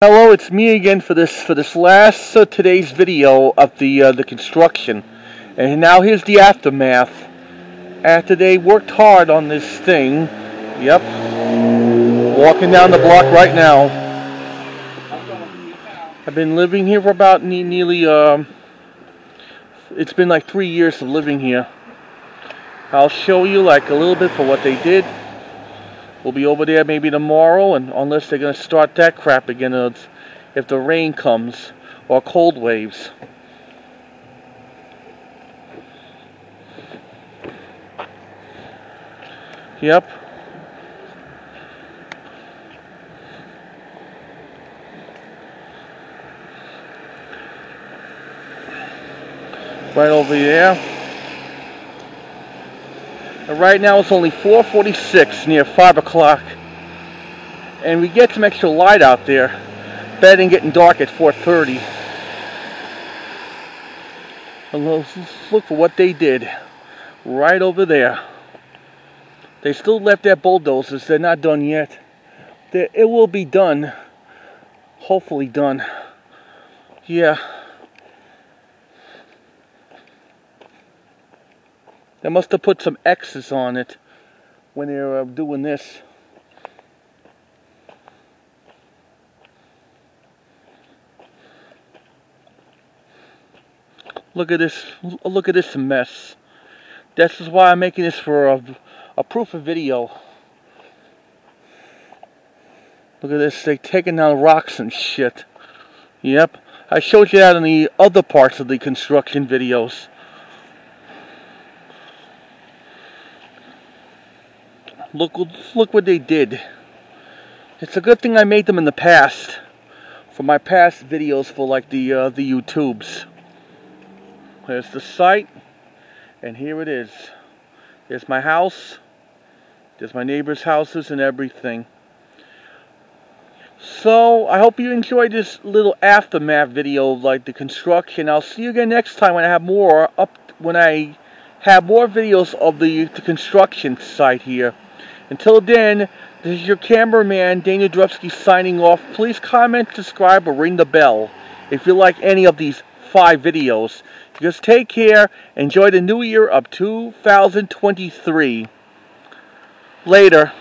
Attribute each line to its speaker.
Speaker 1: Hello, it's me again for this last today's video of the construction, and now here's the aftermath. After they worked hard on this thing, yep, walking down the block right now. I've been living here for about nearly it's been like 3 years of living here. I'll show you like a little bit for what they did. We'll be over there maybe tomorrow, and unless they're going to start that crap again if the rain comes or cold waves. Yep. Right over there. And right now it's only 4:46, near 5 o'clock. And we get some extra light out there. Better than getting dark at 4:30. And let's look for what they did. Right over there. They still left their bulldozers. They're not done yet. It will be done. Hopefully done. Yeah. They must have put some X's on it when they were doing this. Look at this. Look at this mess. This is why I'm making this for a proof of video. Look at this. They're taking down rocks and shit. Yep. I showed you that in the other parts of the construction videos. Look what they did. It's a good thing I made them in the past. For my past videos for like the YouTubes. There's the site. And here it is. There's my house. There's my neighbors' houses and everything. So, I hope you enjoyed this little aftermath video of like the construction. I'll see you again next time when I have more videos of the construction site here. Until then, this is your cameraman, Daniel Drupsky, signing off. Please comment, subscribe, or ring the bell if you like any of these 5 videos. Just take care. Enjoy the new year of 2023. Later.